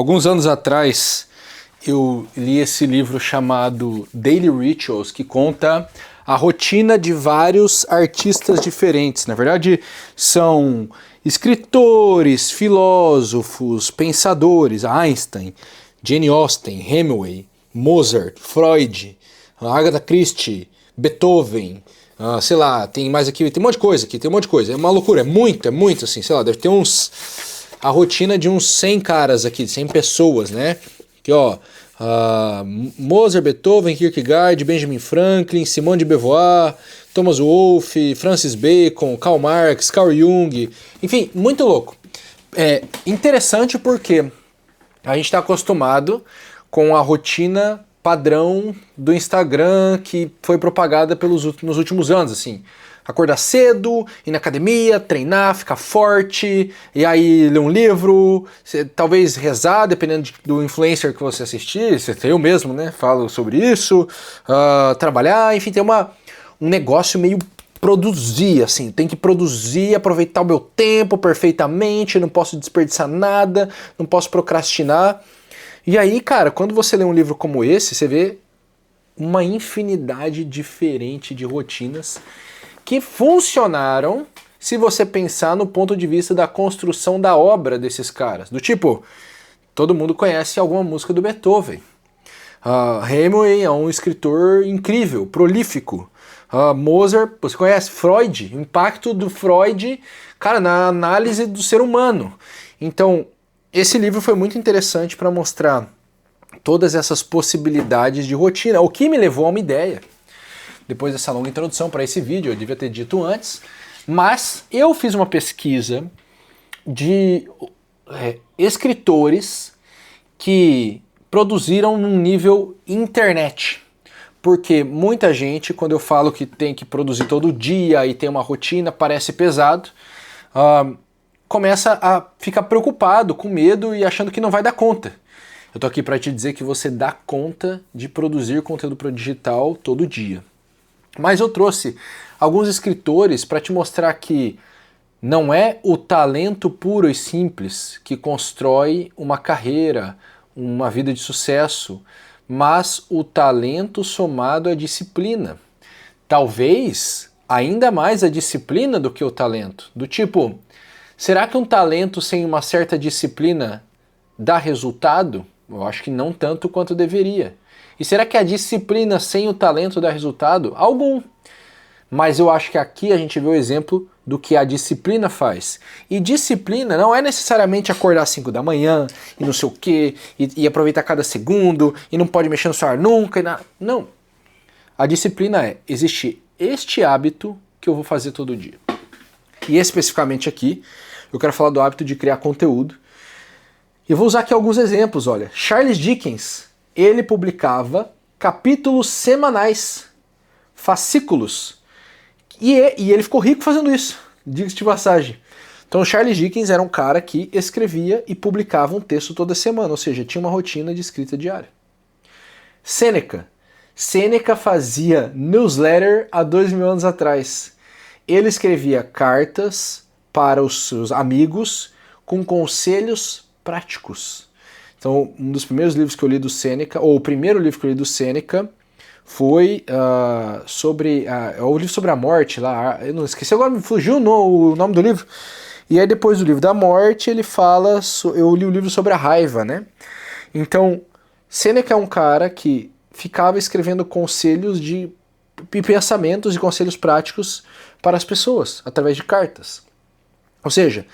Alguns anos atrás eu li esse livro chamado Daily Rituals, que conta a rotina de vários artistas diferentes. Na verdade, são escritores, filósofos, pensadores, Einstein, Jane Austen, Hemingway, Mozart, Freud, Agatha Christie, Beethoven, sei lá, tem mais aqui, tem um monte de coisa aqui, tem um monte de coisa. É uma loucura, é muito assim, sei lá, deve ter a rotina de uns 100 caras aqui, 100 pessoas, né? Aqui, ó, Mozart, Beethoven, Kierkegaard, Benjamin Franklin, Simone de Beauvoir, Thomas Wolfe, Francis Bacon, Karl Marx, Carl Jung, enfim, muito louco. É interessante porque a gente está acostumado com a rotina padrão do Instagram que foi propagada nos últimos anos, assim. Acordar cedo, ir na academia, treinar, ficar forte, e aí ler um livro, talvez rezar, dependendo do influencer que você assistir, eu mesmo, né, falo sobre isso, trabalhar, enfim, tem um negócio meio produzir, assim, tem que produzir, aproveitar o meu tempo perfeitamente, não posso desperdiçar nada, não posso procrastinar. E aí, cara, quando você lê um livro como esse, você vê uma infinidade diferente de rotinas que funcionaram se você pensar no ponto de vista da construção da obra desses caras. Do tipo, todo mundo conhece alguma música do Beethoven. Hemingway é um escritor incrível, prolífico. Mozart, você conhece Freud, o impacto do Freud, cara, na análise do ser humano. Então, esse livro foi muito interessante para mostrar todas essas possibilidades de rotina, o que me levou a uma ideia. Depois dessa longa introdução para esse vídeo, eu devia ter dito antes, mas eu fiz uma pesquisa de escritores que produziram num nível internet. Porque muita gente, quando eu falo que tem que produzir todo dia e tem uma rotina, parece pesado, começa a ficar preocupado, com medo e achando que não vai dar conta. Eu tô aqui para te dizer que você dá conta de produzir conteúdo para o digital todo dia. Mas eu trouxe alguns escritores para te mostrar que não é o talento puro e simples que constrói uma carreira, uma vida de sucesso, mas o talento somado à disciplina. Talvez ainda mais a disciplina do que o talento. Do tipo, será que um talento sem uma certa disciplina dá resultado? Eu acho que não tanto quanto deveria. E será que a disciplina sem o talento dá resultado? Algum. Mas eu acho que aqui a gente vê o exemplo do que a disciplina faz. E disciplina não é necessariamente acordar às 5 da manhã e não sei o quê, e aproveitar cada segundo, e não pode mexer no celular nunca. Não. A disciplina existe este hábito que eu vou fazer todo dia. E especificamente aqui, eu quero falar do hábito de criar conteúdo. E eu vou usar aqui alguns exemplos, olha. Charles Dickens, ele publicava capítulos semanais, fascículos, e ele ficou rico fazendo isso, diga-se de passagem. Então Charles Dickens era um cara que escrevia e publicava um texto toda semana, ou seja, tinha uma rotina de escrita diária. Sêneca fazia newsletter há 2000 anos atrás. Ele escrevia cartas para os seus amigos com conselhos práticos. Então, um dos primeiros livros que eu li do Sêneca, ou o primeiro livro que eu li do Sêneca, foi o livro sobre a morte lá, eu não esqueci, agora me fugiu o nome do livro. E aí depois do livro da morte, ele fala, eu li o livro sobre a raiva, né? Então, Sêneca é um cara que ficava escrevendo conselhos de pensamentos e conselhos práticos para as pessoas, através de cartas. Ou seja,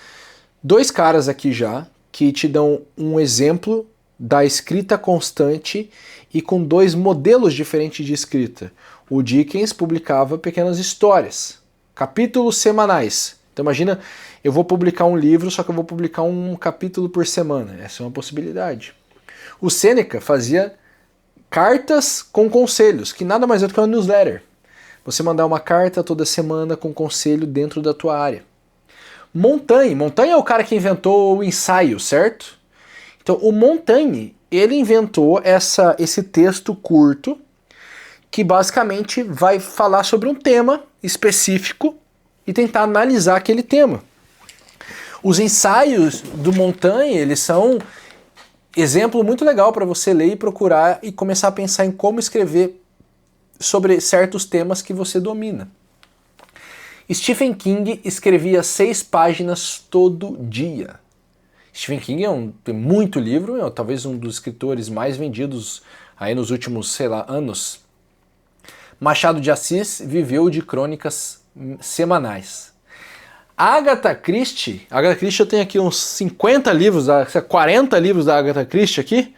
dois caras aqui já que te dão um exemplo da escrita constante e com dois modelos diferentes de escrita. O Dickens publicava pequenas histórias, capítulos semanais. Então imagina, eu vou publicar um livro, só que eu vou publicar um capítulo por semana. Essa é uma possibilidade. O Sêneca fazia cartas com conselhos, que nada mais é do que uma newsletter. Você mandar uma carta toda semana com conselho dentro da tua área. Montaigne é o cara que inventou o ensaio, certo? Então o Montaigne, ele inventou esse texto curto que basicamente vai falar sobre um tema específico e tentar analisar aquele tema. Os ensaios do Montaigne, eles são exemplo muito legal para você ler e procurar e começar a pensar em como escrever sobre certos temas que você domina. Stephen King escrevia 6 páginas todo dia. Stephen King tem muito livro, talvez um dos escritores mais vendidos aí nos últimos, sei lá, anos. Machado de Assis viveu de crônicas semanais. Agatha Christie eu tenho aqui uns 50 livros, 40 livros da Agatha Christie aqui.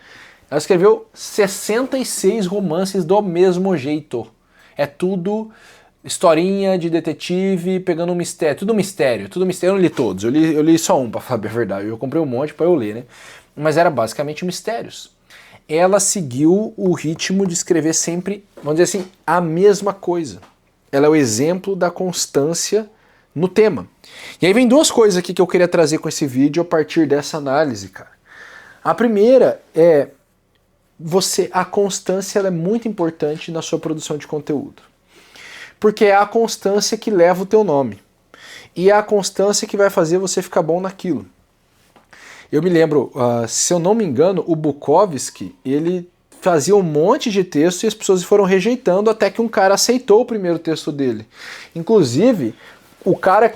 Ela escreveu 66 romances do mesmo jeito. É tudo historinha de detetive, pegando um mistério, tudo mistério. Eu não li todos, eu li só um, pra falar a verdade. Eu comprei um monte pra eu ler, né? Mas era basicamente mistérios. Ela seguiu o ritmo de escrever sempre, vamos dizer assim, a mesma coisa. Ela é o exemplo da constância no tema. E aí vem 2 coisas aqui que eu queria trazer com esse vídeo a partir dessa análise, cara. A primeira é a constância ela é muito importante na sua produção de conteúdo. Porque é a constância que leva o teu nome. E é a constância que vai fazer você ficar bom naquilo. Eu me lembro, se eu não me engano, o Bukowski, ele fazia um monte de texto e as pessoas foram rejeitando até que um cara aceitou o primeiro texto dele. Inclusive,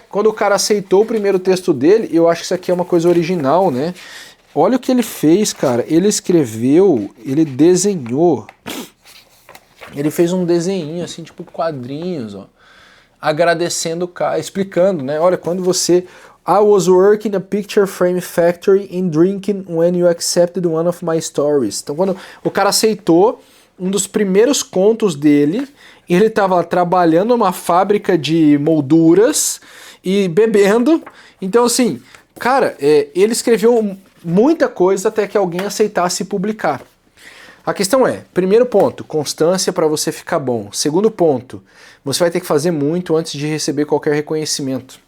quando o cara aceitou o primeiro texto dele, eu acho que isso aqui é uma coisa original, né? Olha o que ele fez, cara. Ele escreveu, ele desenhou, ele fez um desenho assim, tipo quadrinhos, ó, agradecendo o cara, explicando, né? Olha, quando você... I was working in a picture frame factory and drinking when you accepted one of my stories. Então, quando o cara aceitou um dos primeiros contos dele, ele estava trabalhando numa fábrica de molduras e bebendo. Então, assim, cara, ele escreveu muita coisa até que alguém aceitasse publicar. A questão é, primeiro ponto, constância para você ficar bom. Segundo ponto, você vai ter que fazer muito antes de receber qualquer reconhecimento.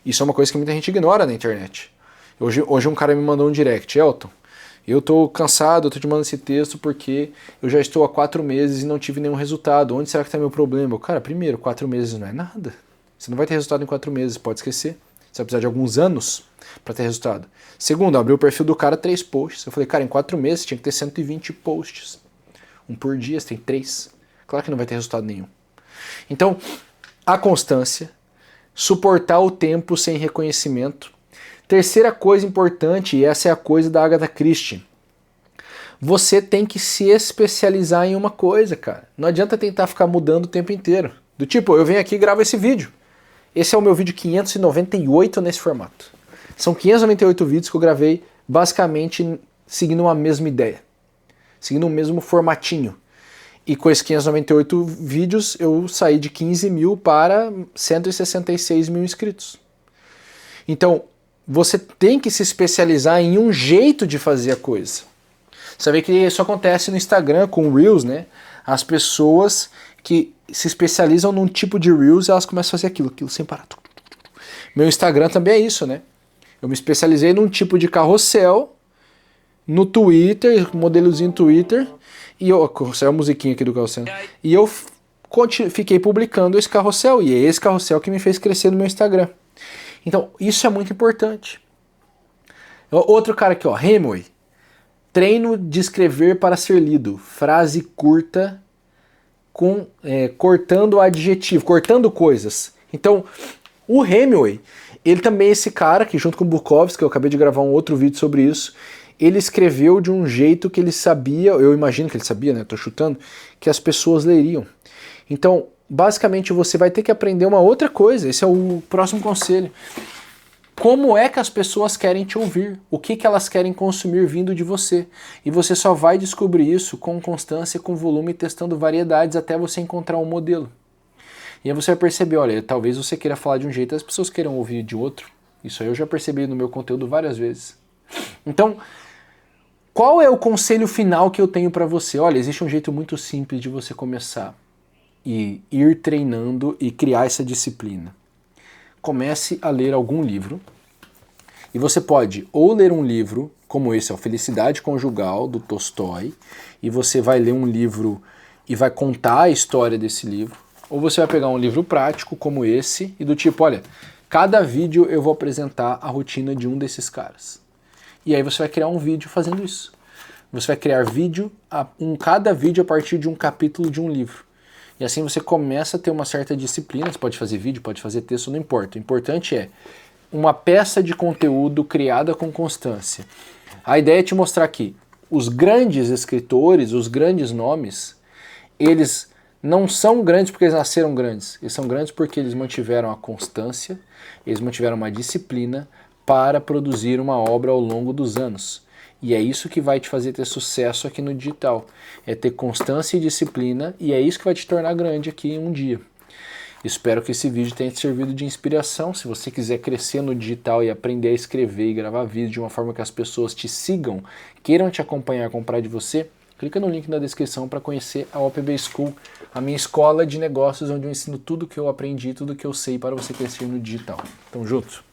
Isso é uma coisa que muita gente ignora na internet. Hoje um cara me mandou um direct, Elton, eu tô cansado, eu tô te mandando esse texto porque eu já estou há 4 meses e não tive nenhum resultado. Onde será que tá meu problema? Cara, primeiro, 4 meses não é nada. Você não vai ter resultado em 4 meses, pode esquecer. Você vai precisar de alguns anos para ter resultado. Segundo, abri o perfil do cara, 3 posts. Eu falei, cara, em 4 meses tinha que ter 120 posts. Um por dia, você tem 3. Claro que não vai ter resultado nenhum. Então, a constância, suportar o tempo sem reconhecimento. Terceira coisa importante, e essa é a coisa da Agatha Christie, você tem que se especializar em uma coisa, cara. Não adianta tentar ficar mudando o tempo inteiro. Do tipo, eu venho aqui e gravo esse vídeo. Esse é o meu vídeo 598 nesse formato. São 598 vídeos que eu gravei basicamente seguindo uma mesma ideia, seguindo o mesmo formatinho. E com esses 598 vídeos eu saí de 15 mil para 166 mil inscritos. Então, você tem que se especializar em um jeito de fazer a coisa. Você vê que isso acontece no Instagram com o Reels, né? As pessoas que se especializam num tipo de Reels, elas começam a fazer aquilo sem parar. Meu Instagram também é isso, né? Eu me especializei num tipo de carrossel no Twitter, modelozinho Twitter, e saiu a musiquinha aqui do carrossel. E eu fiquei publicando esse carrossel, e é esse carrossel que me fez crescer no meu Instagram. Então, isso é muito importante. Outro cara aqui, ó, Hemingway. Treino de escrever para ser lido. Frase curta, cortando adjetivo, cortando coisas. Então, o Hemingway, ele também é esse cara que, junto com o Bukowski, que eu acabei de gravar um outro vídeo sobre isso, ele escreveu de um jeito que ele sabia, eu imagino que ele sabia, né, tô chutando, que as pessoas leriam. Então, basicamente, você vai ter que aprender uma outra coisa. Esse é o próximo conselho. Como é que as pessoas querem te ouvir? O que elas querem consumir vindo de você? E você só vai descobrir isso com constância, com volume, testando variedades até você encontrar um modelo. E aí você vai perceber, olha, talvez você queira falar de um jeito e as pessoas queiram ouvir de outro. Isso aí eu já percebi no meu conteúdo várias vezes. Então, qual é o conselho final que eu tenho para você? Olha, existe um jeito muito simples de você começar e ir treinando e criar essa disciplina. Comece a ler algum livro, e você pode ou ler um livro como esse, Felicidade Conjugal, do Tolstói, e você vai ler um livro e vai contar a história desse livro, ou você vai pegar um livro prático como esse, e do tipo, olha, cada vídeo eu vou apresentar a rotina de um desses caras. E aí você vai criar um vídeo fazendo isso. você vai criar vídeo, cada vídeo a partir de um capítulo de um livro. E assim você começa a ter uma certa disciplina, você pode fazer vídeo, pode fazer texto, não importa. O importante é uma peça de conteúdo criada com constância. A ideia é te mostrar que os grandes escritores, os grandes nomes, eles não são grandes porque eles nasceram grandes. Eles são grandes porque eles mantiveram a constância, eles mantiveram uma disciplina para produzir uma obra ao longo dos anos. E é isso que vai te fazer ter sucesso aqui no digital. É ter constância e disciplina, e é isso que vai te tornar grande aqui em um dia. Espero que esse vídeo tenha te servido de inspiração. Se você quiser crescer no digital e aprender a escrever e gravar vídeo de uma forma que as pessoas te sigam, queiram te acompanhar, comprar de você, clica no link na descrição para conhecer a OPB School, a minha escola de negócios onde eu ensino tudo que eu aprendi, tudo que eu sei para você crescer no digital. Tamo junto!